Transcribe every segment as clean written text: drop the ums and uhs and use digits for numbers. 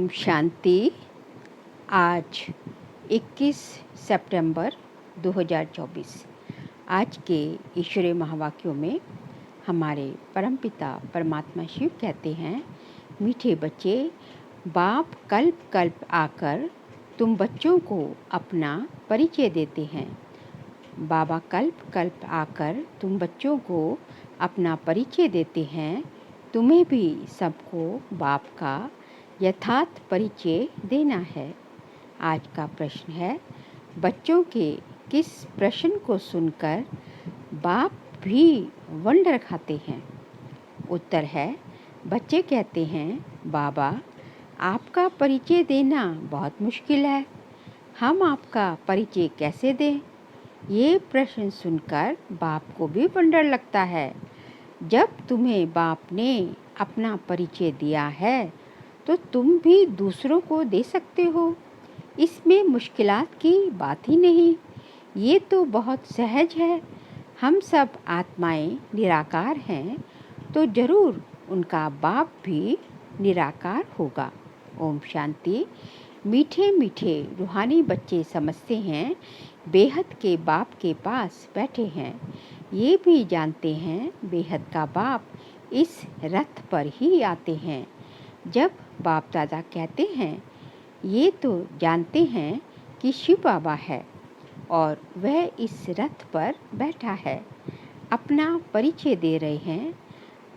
ओम शांति। आज 21 सितंबर 2024। आज के ईश्वरीय महावाक्यों में हमारे परमपिता परमात्मा शिव कहते हैं, मीठे बच्चे, बाप कल्प कल्प आकर तुम बच्चों को अपना परिचय देते हैं। बाबा कल्प कल्प आकर तुम बच्चों को अपना परिचय देते हैं। तुम्हें भी सबको बाप का यथार्थ परिचय देना है। आज का प्रश्न है, बच्चों के किस प्रश्न को सुनकर बाप भी वंडर खाते हैं? उत्तर है, बच्चे कहते हैं, बाबा आपका परिचय देना बहुत मुश्किल है, हम आपका परिचय कैसे दें? ये प्रश्न सुनकर बाप को भी वंडर लगता है। जब तुम्हें बाप ने अपना परिचय दिया है तो तुम भी दूसरों को दे सकते हो। इसमें मुश्किलात की बात ही नहीं, ये तो बहुत सहज है। हम सब आत्माएं निराकार हैं तो जरूर उनका बाप भी निराकार होगा। ओम शांति। मीठे मीठे रूहानी बच्चे समझते हैं बेहद के बाप के पास बैठे हैं। ये भी जानते हैं बेहद का बाप इस रथ पर ही आते हैं। जब बाप दादा कहते हैं, ये तो जानते हैं कि शिव बाबा है और वह इस रथ पर बैठा है, अपना परिचय दे रहे हैं।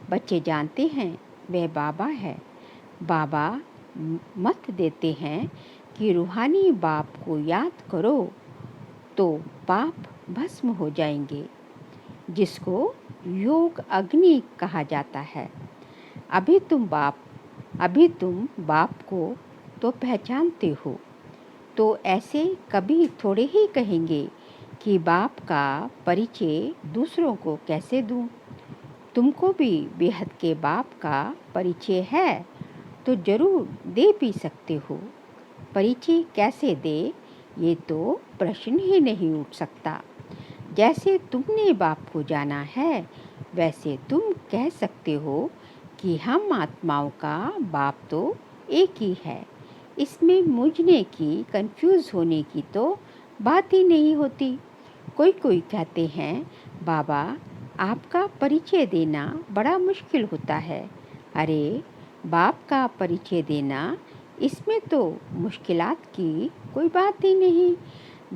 बच्चे जानते हैं वह बाबा है। बाबा मत देते हैं कि रूहानी बाप को याद करो तो पाप भस्म हो जाएंगे, जिसको योग अग्नि कहा जाता है। अभी तुम बाप को तो पहचानते हो, तो ऐसे कभी थोड़े ही कहेंगे कि बाप का परिचय दूसरों को कैसे दूं? तुमको भी बेहद के बाप का परिचय है तो जरूर दे भी सकते हो। परिचय कैसे दे, ये तो प्रश्न ही नहीं उठ सकता। जैसे तुमने बाप को जाना है, वैसे तुम कह सकते हो कि हम आत्माओं का बाप तो एक ही है। इसमें मुझने की, कंफ्यूज होने की तो बात ही नहीं होती। कोई कहते हैं, बाबा आपका परिचय देना बड़ा मुश्किल होता है। अरे बाप का परिचय देना, इसमें तो मुश्किलात की कोई बात ही नहीं।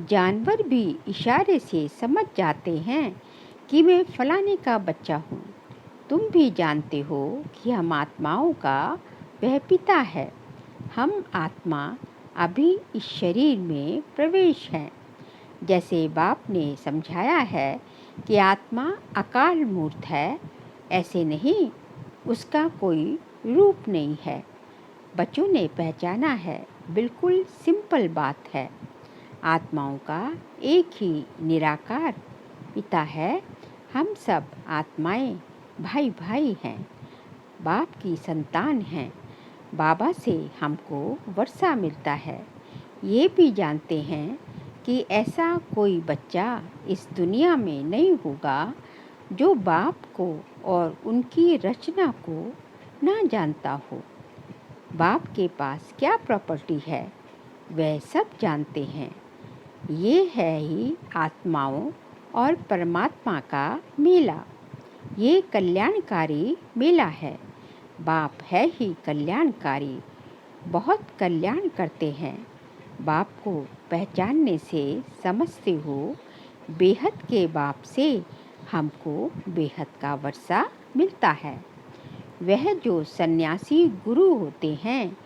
जानवर भी इशारे से समझ जाते हैं कि मैं फलाने का बच्चा हूँ। तुम भी जानते हो कि हम आत्माओं का वह पिता है। हम आत्मा अभी इस शरीर में प्रवेश हैं। जैसे बाप ने समझाया है कि आत्मा अकाल मूर्त है, ऐसे नहीं, उसका कोई रूप नहीं है। बच्चों ने पहचाना है, बिल्कुल सिंपल बात है। आत्माओं का एक ही निराकार पिता है। हम सब आत्माएं भाई भाई हैं, बाप की संतान हैं। बाबा से हमको वर्षा मिलता है। ये भी जानते हैं कि ऐसा कोई बच्चा इस दुनिया में नहीं होगा जो बाप को और उनकी रचना को ना जानता हो। बाप के पास क्या प्रॉपर्टी है, वह सब जानते हैं। ये है ही आत्माओं और परमात्मा का मेला। ये कल्याणकारी मेला है। बाप है ही कल्याणकारी, बहुत कल्याण करते हैं। बाप को पहचानने से समझते हो, बेहद के बाप से हमको बेहद का वर्षा मिलता है। वह जो सन्यासी गुरु होते हैं,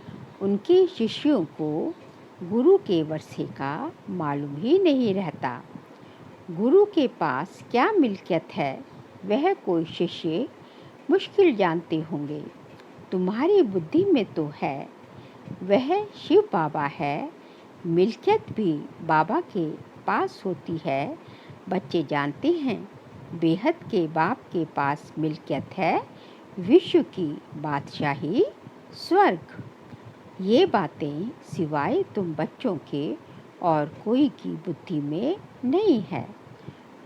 उनके शिष्यों को गुरु के वर्षे का मालूम ही नहीं रहता। गुरु के पास क्या मिल्कियत है, वह कोई शिष्य मुश्किल जानते होंगे। तुम्हारी बुद्धि में तो है, वह शिव बाबा है। मिल्कियत भी बाबा के पास होती है। बच्चे जानते हैं बेहद के बाप के पास मिल्कियत है, विश्व की बादशाही, स्वर्ग। ये बातें सिवाय तुम बच्चों के और कोई की बुद्धि में नहीं है।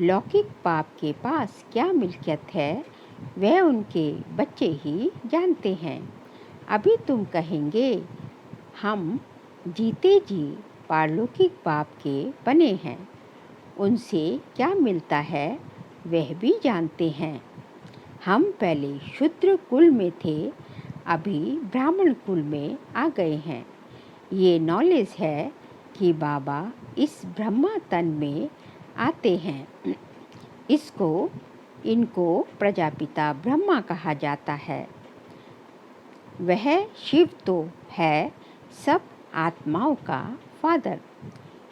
लौकिक बाप के पास क्या मिल्कियत है, वह उनके बच्चे ही जानते हैं। अभी तुम कहेंगे हम जीते जी पारलौकिक बाप के बने हैं। उनसे क्या मिलता है वह भी जानते हैं। हम पहले शूद्र कुल में थे, अभी ब्राह्मण कुल में आ गए हैं। ये नॉलेज है कि बाबा इस ब्रह्मा तन में आते हैं। इनको प्रजापिता ब्रह्मा कहा जाता है। वह शिव तो है सब आत्माओं का फादर।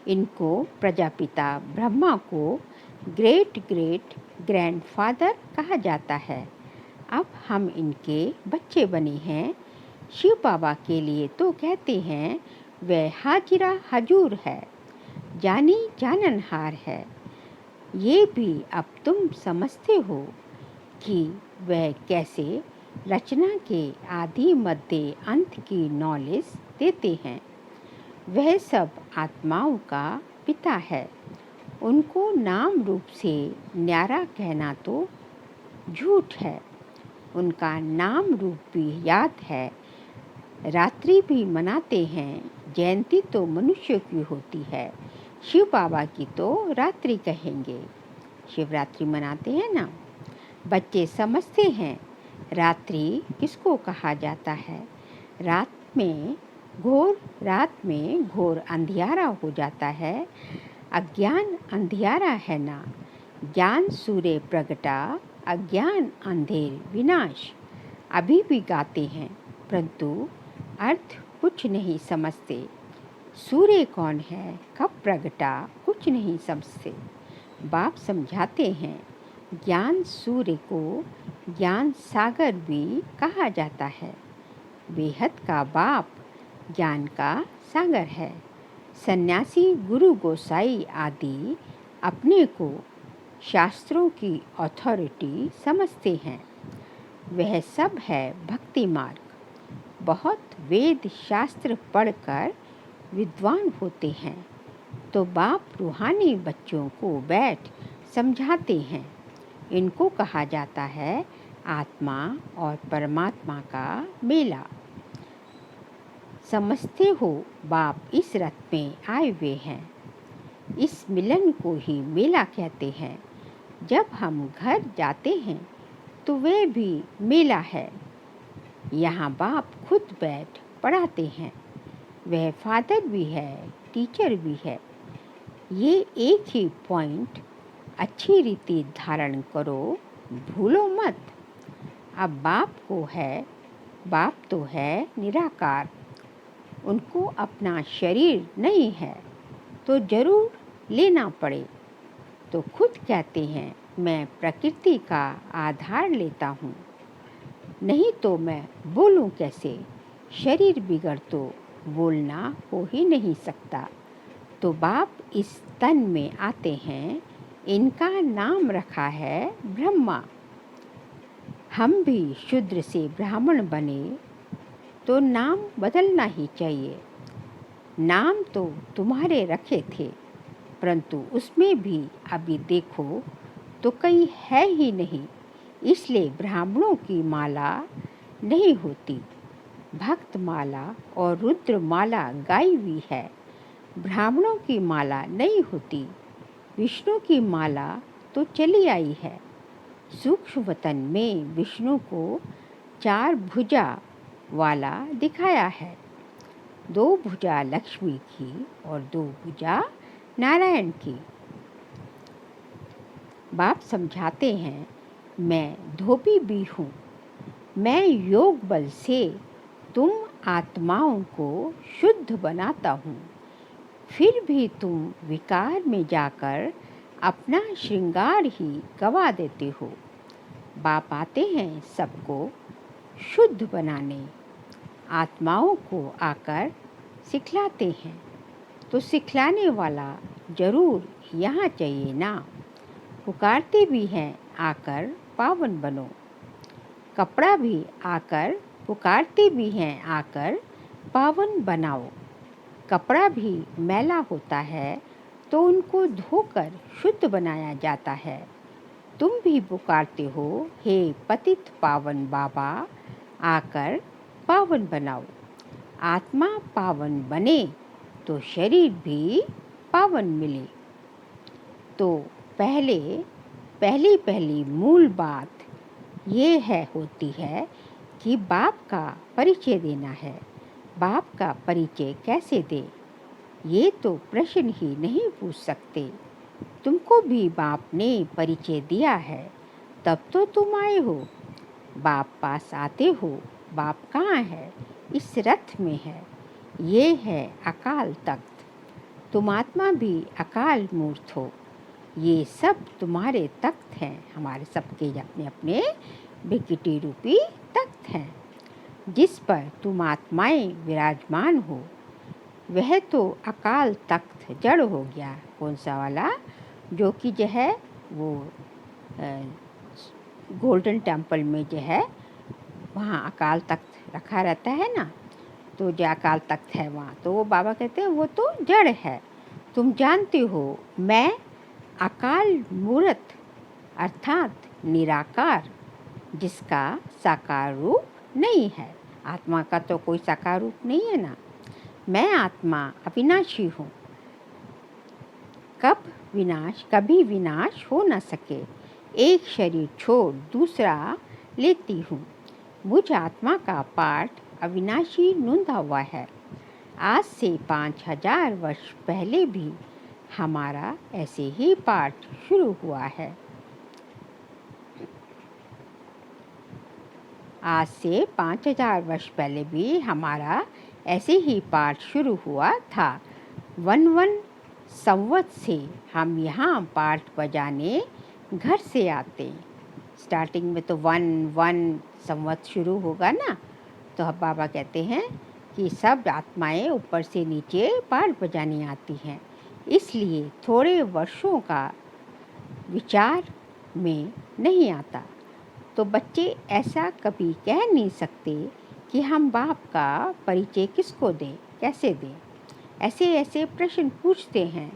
इनको प्रजापिता ब्रह्मा को ग्रेट ग्रेट ग्रैंडफादर कहा जाता है। अब हम इनके बच्चे बने हैं। शिव बाबा के लिए तो कहते हैं वह हाजिरा हजूर है, जानी जाननहार है। ये भी अब तुम समझते हो कि वह कैसे रचना के आदि मध्य अंत की नॉलेज देते हैं। वह सब आत्माओं का पिता है। उनको नाम रूप से न्यारा कहना तो झूठ है। उनका नाम रूप भी याद है। रात्रि भी मनाते हैं। जयंती तो मनुष्य की होती है, शिव बाबा की तो रात्रि कहेंगे। शिवरात्रि मनाते हैं ना। बच्चे समझते हैं रात्रि किसको कहा जाता है। रात में घोर अंधियारा हो जाता है। अज्ञान अंधियारा है ना। ज्ञान सूर्य प्रगटा, अज्ञान अंधेर विनाश। अभी भी गाते हैं परंतु अर्थ कुछ नहीं समझते। सूर्य कौन है, कब प्रगटा, कुछ नहीं समझते। बाप समझाते हैं ज्ञान सूर्य को ज्ञान सागर भी कहा जाता है। बेहद का बाप ज्ञान का सागर है। सन्यासी गुरु गोसाई आदि अपने को शास्त्रों की अथॉरिटी समझते हैं। वह सब है भक्ति मार्ग। बहुत वेद शास्त्र पढ़कर विद्वान होते हैं तो बाप रूहानी बच्चों को बैठ समझाते हैं। इनको कहा जाता है आत्मा और परमात्मा का मेला। समझते हो बाप इस रथ में आए हुए हैं। इस मिलन को ही मेला कहते हैं। जब हम घर जाते हैं तो वह भी मेला है। यहाँ बाप खुद बैठ पढ़ाते हैं। वह फादर भी है, टीचर भी है। ये एक ही पॉइंट अच्छी रीति धारण करो, भूलो मत। अब बाप तो है निराकार। उनको अपना शरीर नहीं है तो जरूर लेना पड़े तो खुद कहते हैं मैं प्रकृति का आधार लेता हूँ, नहीं तो मैं बोलूँ कैसे। शरीर बिगड़ तो बोलना हो ही नहीं सकता। तो बाप इस तन में आते हैं। इनका नाम रखा है ब्रह्मा। हम भी शूद्र से ब्राह्मण बने तो नाम बदलना ही चाहिए। नाम तो तुम्हारे रखे थे परंतु उसमें भी अभी देखो तो कहीं है ही नहीं। इसलिए ब्राह्मणों की माला नहीं होती। भक्त माला और रुद्र माला गाई हुई है। ब्राह्मणों की माला नहीं होती। विष्णु की माला तो चली आई है। सूक्ष्म वतन में विष्णु को 4 भुजा वाला दिखाया है। 2 भुजा लक्ष्मी की और 2 भुजा नारायण की। बाप समझाते हैं मैं धोबी भी हूँ। मैं योग बल से तुम आत्माओं को शुद्ध बनाता हूँ। फिर भी तुम विकार में जाकर अपना श्रृंगार ही गवा देते हो। बाप आते हैं सबको शुद्ध बनाने। आत्माओं को आकर सिखलाते हैं तो सिखलाने वाला जरूर यहाँ चाहिए ना। पुकारते भी हैं आकर पावन बनो। कपड़ा भी आकर पुकारते भी हैं आकर पावन बनाओ। कपड़ा भी मैला होता है तो उनको धोकर शुद्ध बनाया जाता है। तुम भी पुकारते हो हे पतित पावन बाबा, आकर पावन बनाओ। आत्मा पावन बने तो शरीर भी पावन मिले। तो पहली मूल बात ये होती है कि बाप का परिचय देना है। बाप का परिचय कैसे दे, ये तो प्रश्न ही नहीं पूछ सकते। तुमको भी बाप ने परिचय दिया है, तब तो तुम आए हो। बाप पास आते हो। बाप कहाँ है? इस रथ में है। ये है अकाल तख्त। तुम आत्मा भी अकाल मूर्त हो। ये सब तुम्हारे तख्त हैं, हमारे सबके अपने अपने विकृति रूपी तख्त हैं, जिस पर तुम आत्माएं विराजमान हो। वह तो अकाल तख्त जड़ हो गया। कौन सा वाला? जो कि जो है वो गोल्डन टेम्पल में जो है वहाँ अकाल तख्त रखा रहता है ना, तो जो अकाल तख्त है वहाँ, तो वो बाबा कहते हैं वो तो जड़ है। तुम जानते हो मैं अकाल मूर्त अर्थात निराकार, जिसका साकार रूप नहीं है। आत्मा का तो कोई साकार रूप नहीं है ना। मैं आत्मा अविनाशी हूँ। कभी विनाश हो न सके। एक शरीर छोड़ दूसरा लेती हूँ। मुझ आत्मा का पाठ अविनाशी नूंदा हुआ है। आज से 5000 वर्ष पहले भी हमारा ऐसे ही पाठ शुरू हुआ है। आज से 5000 वर्ष पहले भी हमारा ऐसे ही पाठ शुरू हुआ था। 11 संवत से हम यहाँ पाठ बजाने घर से आते। स्टार्टिंग में तो 1 संवत शुरू होगा ना, तो अब बाबा कहते हैं कि सब आत्माएं ऊपर से नीचे पाठ बजाने आती हैं। इसलिए थोड़े वर्षों का विचार में नहीं आता। तो बच्चे ऐसा कभी कह नहीं सकते कि हम बाप का परिचय किसको दें, कैसे दें। ऐसे प्रश्न पूछते हैं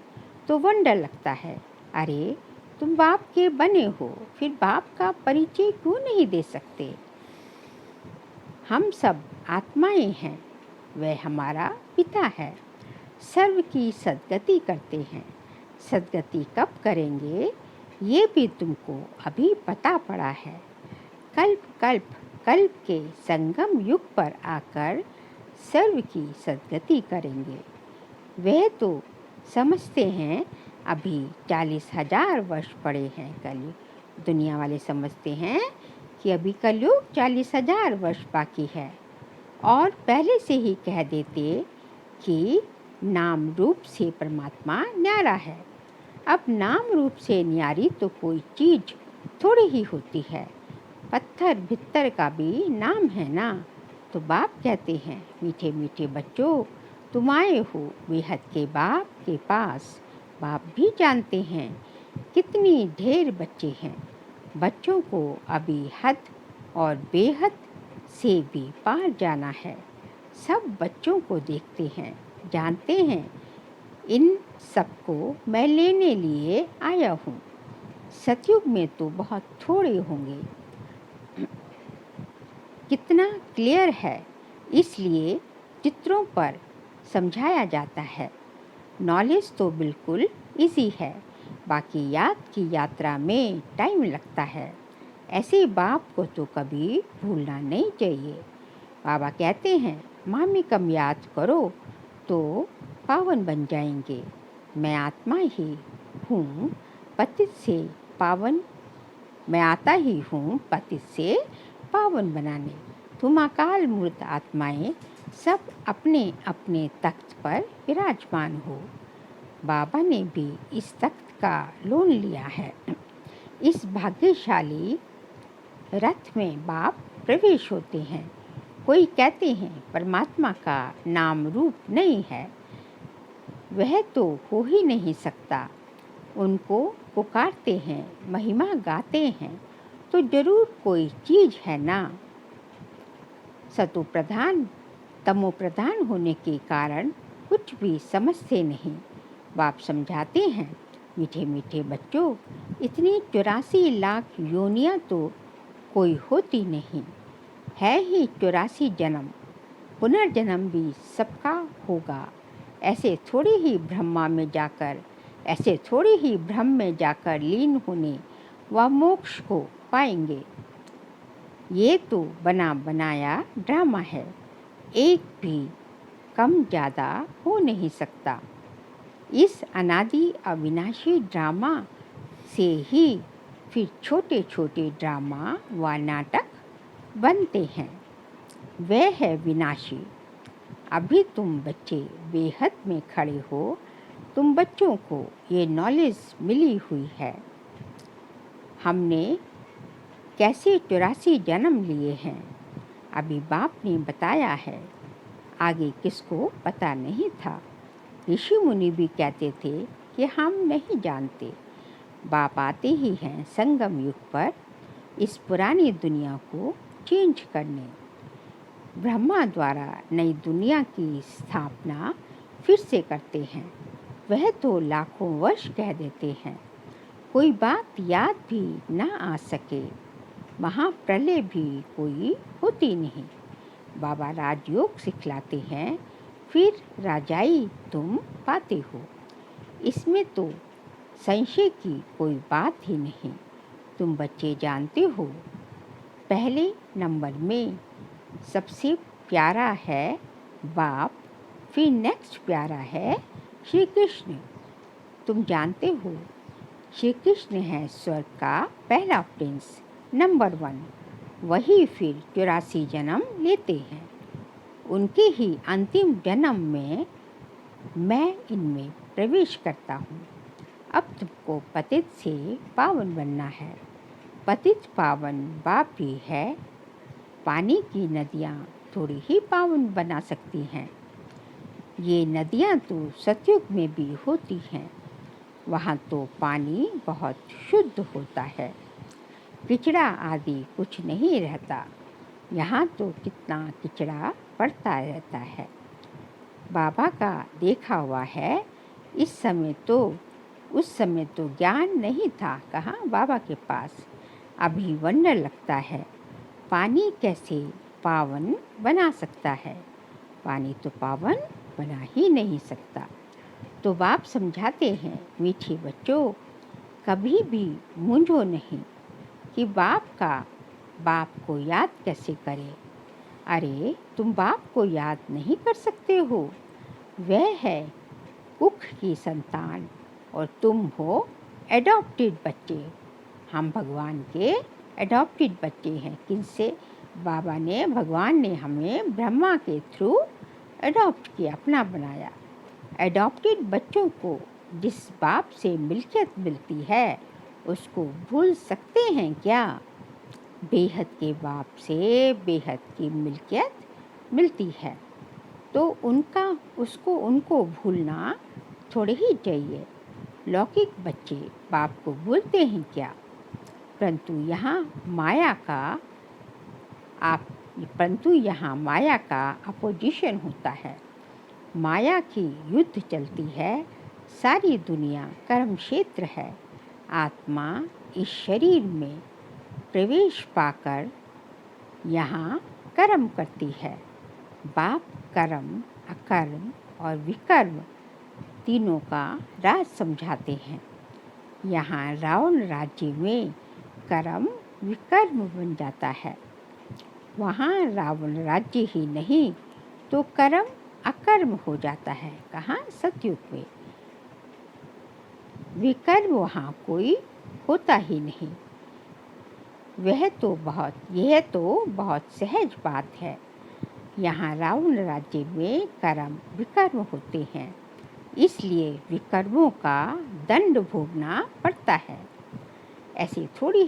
तो वंडर लगता है। अरे तुम बाप के बने हो, फिर बाप का परिचय क्यों नहीं दे सकते? हम सब आत्माएं हैं, वह हमारा पिता है। सर्व की सद्गति करते हैं। सद्गति कब करेंगे ये भी तुमको अभी पता पड़ा है। कल्प के संगम युग पर आकर सर्व की सद्गति करेंगे। वह तो समझते हैं अभी 40,000 वर्ष पड़े हैं कलयुग। दुनिया वाले समझते हैं कि अभी कलयुग 40,000 वर्ष बाकी है, और पहले से ही कह देते कि नाम रूप से परमात्मा न्यारा है। अब नाम रूप से न्यारी तो कोई चीज़ थोड़ी ही होती है। पत्थर भित्तर का भी नाम है ना। तो बाप कहते हैं, मीठे मीठे बच्चों, तुम आए हो बेहद के बाप के पास। बाप भी जानते हैं कितनी ढेर बच्चे हैं। बच्चों को अभी हद और बेहद से भी पार जाना है। सब बच्चों को देखते हैं, जानते हैं इन सबको मैं लेने लिए आया हूँ। सतयुग में तो बहुत थोड़े होंगे। कितना क्लियर है, इसलिए चित्रों पर समझाया जाता है। नॉलेज तो बिल्कुल इजी है, बाकी याद की यात्रा में टाइम लगता है। ऐसे बाप को तो कभी भूलना नहीं चाहिए। बाबा कहते हैं मामी कम याद करो तो पावन बन जाएंगे। मैं आत्मा ही हूँ पतित से पावन, मैं आता ही हूँ पतित से पावन बनाने। तुम अकाल मूर्त आत्माएं सब अपने अपने तख्त पर विराजमान हो। बाबा ने भी इस तख्त का लोन लिया है। इस भाग्यशाली रथ में बाप प्रवेश होते हैं। कोई कहते हैं परमात्मा का नाम रूप नहीं है, वह तो हो ही नहीं सकता। उनको पुकारते हैं, महिमा गाते हैं, तो जरूर कोई चीज़ है ना। सतो प्रधान तमो प्रधान होने के कारण कुछ भी समझते नहीं। बाप समझाते हैं, मीठे मीठे बच्चों, इतनी 84 लाख योनियाँ तो कोई होती नहीं है, ही 84 जन्म। पुनर्जन्म भी सबका होगा। ऐसे थोड़ी ही भ्रम में जाकर लीन होने व मोक्ष को पाएंगे। ये तो बना बनाया ड्रामा है, एक भी कम ज़्यादा हो नहीं सकता। इस अनादि अविनाशी ड्रामा से ही फिर छोटे छोटे ड्रामा व नाटक बनते हैं। वह है विनाशी। अभी तुम बच्चे बेहद में खड़े हो, तुम बच्चों को ये नॉलेज मिली हुई है। हमने कैसे 84 जन्म लिए हैं, अभी बाप ने बताया है। आगे किसको पता नहीं था। ऋषि मुनि भी कहते थे कि हम नहीं जानते। बाप आते ही हैं संगम युग पर इस पुरानी दुनिया को चेंज करने। ब्रह्मा द्वारा नई दुनिया की स्थापना फिर से करते हैं। वह तो लाखों वर्ष कह देते हैं, कोई बात याद भी न आ सके। महाप्रलय भी कोई होती नहीं। बाबा राजयोग सिखलाते हैं, फिर राजाई तुम पाते हो। इसमें तो संशय की कोई बात ही नहीं। तुम बच्चे जानते हो, पहले नंबर में सबसे प्यारा है बाप, फिर नेक्स्ट प्यारा है श्री कृष्ण। तुम जानते हो श्री कृष्ण है स्वर्ग का पहला प्रिंस, नंबर 1। वही फिर 84 जन्म लेते हैं। उनके ही अंतिम जन्म में मैं इनमें प्रवेश करता हूँ। अब तुमको पतित से पावन बनना है। पतित पावन बाप ही है। पानी की नदियाँ थोड़ी ही पावन बना सकती हैं। ये नदियाँ तो सतयुग में भी होती हैं। वहाँ तो पानी बहुत शुद्ध होता है, किचड़ा आदि कुछ नहीं रहता। यहाँ तो कितना किचड़ा पड़ता रहता है। बाबा का देखा हुआ है। उस समय तो ज्ञान नहीं था कहाँ बाबा के पास। अभी वंडर लगता है, पानी कैसे पावन बना सकता है। पानी तो पावन बना ही नहीं सकता। तो बाप समझाते हैं, मीठे बच्चों, कभी भी मूंझो नहीं कि बाप को याद कैसे करें। अरे तुम बाप को याद नहीं कर सकते हो। वह है कुख की संतान और तुम हो एडॉप्टेड बच्चे। हम भगवान के एडॉप्टेड बच्चे हैं। किनसे? भगवान ने हमें ब्रह्मा के थ्रू एडॉप्ट किया, अपना बनाया। एडॉप्टेड बच्चों को जिस बाप से मिल्कियत मिलती है उसको भूल सकते हैं क्या? बेहद के बाप से बेहद की मिल्कियत मिलती है, तो उनको भूलना थोड़े ही चाहिए। लौकिक बच्चे बाप को भूलते हैं क्या? परंतु यहाँ माया का अपोजिशन होता है। माया की युद्ध चलती है। सारी दुनिया कर्म क्षेत्र है। आत्मा इस शरीर में प्रवेश पाकर यहाँ कर्म करती है। बाप कर्म, अकर्म और विकर्म तीनों का राज समझाते हैं। यहाँ रावण राज्य में कर्म विकर्म बन जाता है। वहाँ रावण राज्य ही नहीं तो कर्म अकर्म हो जाता है। कहाँ? सतयुग में। विकर्म वहाँ कोई होता ही नहीं। यह तो बहुत सहज बात है। यहाँ रावण राज्य में कर्म विकर्म होते हैं, इसलिए विकर्मों का दंड भोगना पड़ता है। ऐसे थोड़ी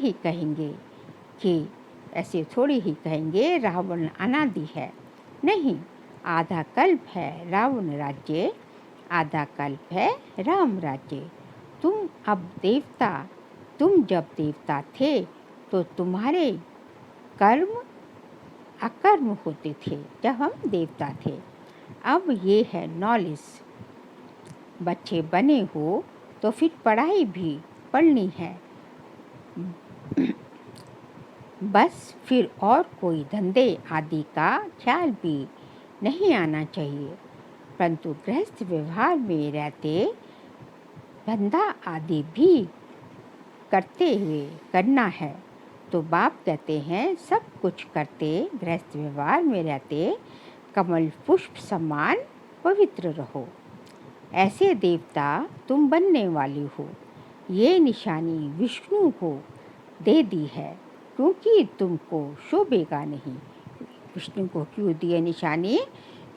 ही कहेंगे रावण अनादि है। नहीं, आधा कल्प है रावण राज्य, आधा कल्प है राम राज्य। तुम जब देवता थे तो तुम्हारे कर्म अकर्म होते थे जब हम देवता थे। अब ये है नॉलेज। बच्चे बने हो तो फिर पढ़ाई भी पढ़नी है। बस फिर और कोई धंधे आदि का ख्याल भी नहीं आना चाहिए, परंतु गृहस्थ व्यवहार में रहते धंधा आदि भी करते हुए करना है। तो बाप कहते हैं सब कुछ करते गृहस्थ व्यवहार में रहते कमल पुष्प समान पवित्र रहो। ऐसे देवता तुम बनने वाली हो। ये निशानी विष्णु को दे दी है, क्योंकि तुमको शोभेगा नहीं। विष्णु को क्यों दिए निशानी?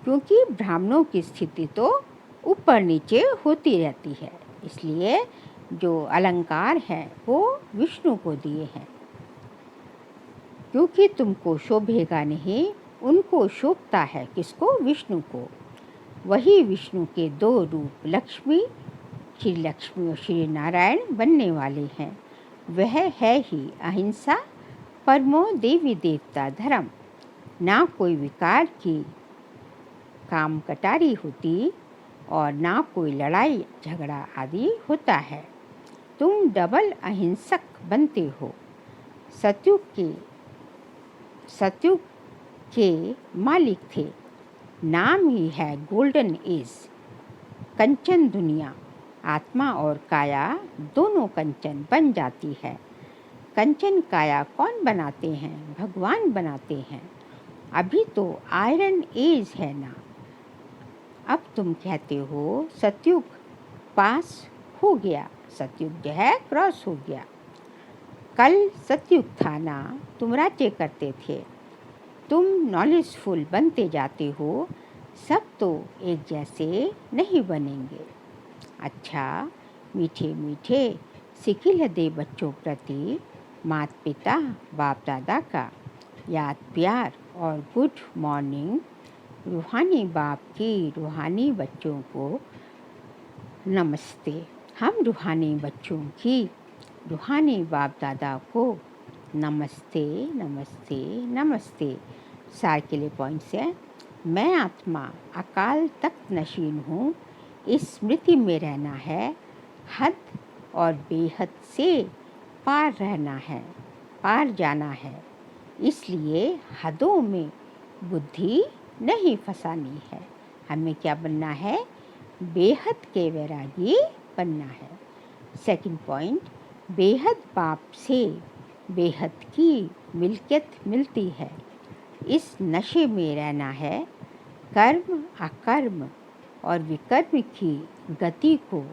क्योंकि ब्राह्मणों की स्थिति तो ऊपर नीचे होती रहती है, इसलिए जो अलंकार हैं वो विष्णु को दिए हैं। क्योंकि तुमको शोभेगा नहीं, उनको शोभता है। किसको? विष्णु को। वही विष्णु के दो रूप लक्ष्मी, श्री लक्ष्मी और श्री नारायण बनने वाले हैं। वह है ही अहिंसा, परमो देवी देवता धर्म। ना कोई विकार की काम कटारी होती और ना कोई लड़ाई झगड़ा आदि होता है। तुम डबल अहिंसक बनते हो। सतयुग के मालिक थे। नाम ही है गोल्डन एज। कंचन दुनिया, आत्मा और काया दोनों कंचन बन जाती है। कंचन काया कौन बनाते हैं? भगवान बनाते हैं। अभी तो आयरन एज है ना। अब तुम कहते हो सतयुग पास हो गया, सतयुग जो है क्रॉस हो गया। कल सतयुग था ना, तुम राज्य करते थे। तुम नॉलेजफुल बनते जाते हो। सब तो एक जैसे नहीं बनेंगे। अच्छा, मीठे मीठे सिखिल दे बच्चों प्रति माता पिता बाप दादा का याद प्यार और गुड मॉर्निंग। रूहानी बाप की रूहानी बच्चों को नमस्ते। हम रूहानी बच्चों की रूहानी बाप दादा को नमस्ते नमस्ते नमस्ते। सार के लिए पॉइंट्स है। मैं आत्मा अकाल तख्त नशीन हूँ। इस स्मृति में रहना है। हद और बेहद से पार रहना है, पार जाना है। इसलिए हदों में बुद्धि नहीं फंसानी है। हमें क्या बनना है? बेहद के वैरागी बनना है। सेकंड पॉइंट, बेहद बाप से बेहद की मिल्कियत मिलती है। इस नशे में रहना है। कर्म अकर्म और विकर्म की गति को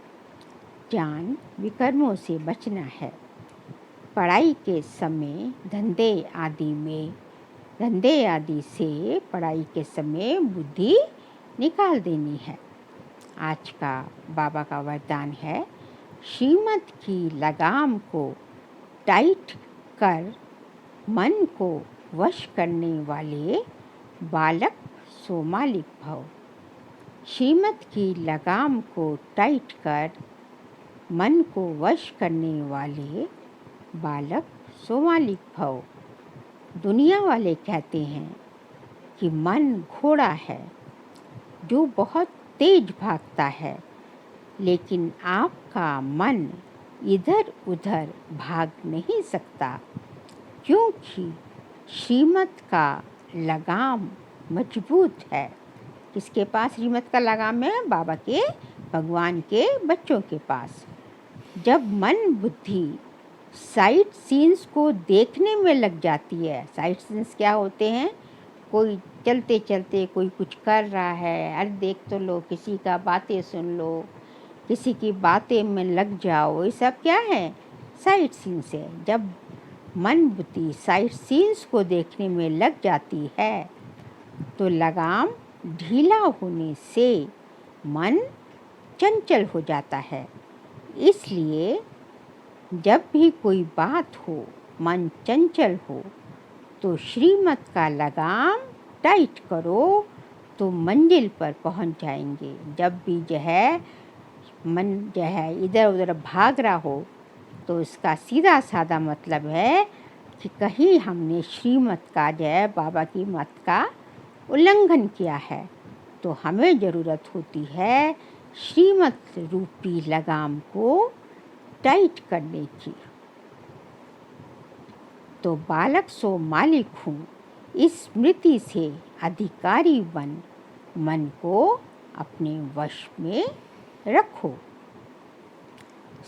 जान विकर्मों से बचना है। पढ़ाई के समय धंधे आदि से पढ़ाई के समय बुद्धि निकाल देनी है। आज का बाबा का वरदान है, श्रीमत की लगाम को टाइट कर मन को वश करने वाले बालक सो मालिक भव। श्रीमत की लगाम को टाइट कर मन को वश करने वाले बालक सो मालिक भव। दुनिया वाले कहते हैं कि मन घोड़ा है जो बहुत तेज भागता है, लेकिन आपका मन इधर उधर भाग नहीं सकता, क्योंकि श्रीमत का लगाम मजबूत है। किसके पास श्रीमत का लगाम है? बाबा के, भगवान के बच्चों के पास। जब मन बुद्धि साइट सीन्स को देखने में लग जाती है। साइट सीन्स क्या होते हैं? कोई चलते चलते कोई कुछ कर रहा है, अरे देख तो लो, किसी का बातें सुन लो, किसी की बातें में लग जाओ, ये सब क्या है? साइट सीन्स है। जब मन बुद्धि साइट सीन्स को देखने में लग जाती है तो लगाम ढीला होने से मन चंचल हो जाता है। इसलिए जब भी कोई बात हो, मन चंचल हो, तो श्रीमत का लगाम टाइट करो तो मंजिल पर पहुंच जाएंगे। जब भी जो है मन जो है इधर उधर भाग रहा हो, तो इसका सीधा साधा मतलब है कि कहीं हमने श्रीमत का जो है बाबा की मत का उल्लंघन किया है, तो हमें ज़रूरत होती है श्रीमत रूपी लगाम को टाइट करने की। तो बालक सो मालिक हूँ, इस स्मृति से अधिकारी बन मन को अपने वश में रखो।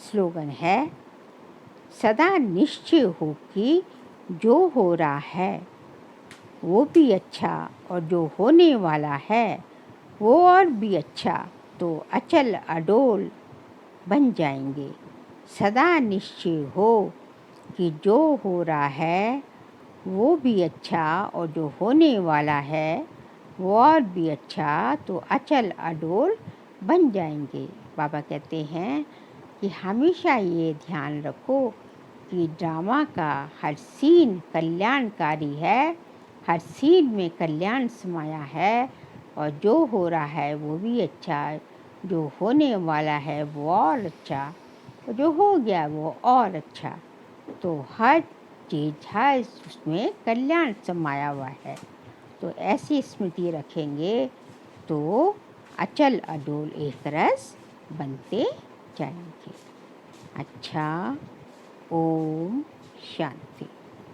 स्लोगन है, सदा निश्चय हो कि जो हो रहा है वो भी अच्छा और जो होने वाला है वो और भी अच्छा, तो अचल अडोल बन जाएंगे। सदा निश्चय हो कि जो हो रहा है वो भी अच्छा और जो होने वाला है वो और भी अच्छा, तो अचल अडोल बन जाएंगे। बाबा कहते हैं कि हमेशा ये ध्यान रखो कि ड्रामा का हर सीन कल्याणकारी है, हर सीन में कल्याण समाया है, और जो हो रहा है वो भी अच्छा, जो होने वाला है वो और अच्छा, और जो हो गया वो और अच्छा। तो हर चीज़ हर उसमें कल्याण समाया हुआ है। तो ऐसी स्मृति रखेंगे तो अचल अडोल एक रस बनते जाएंगे। अच्छा, ओम शांति।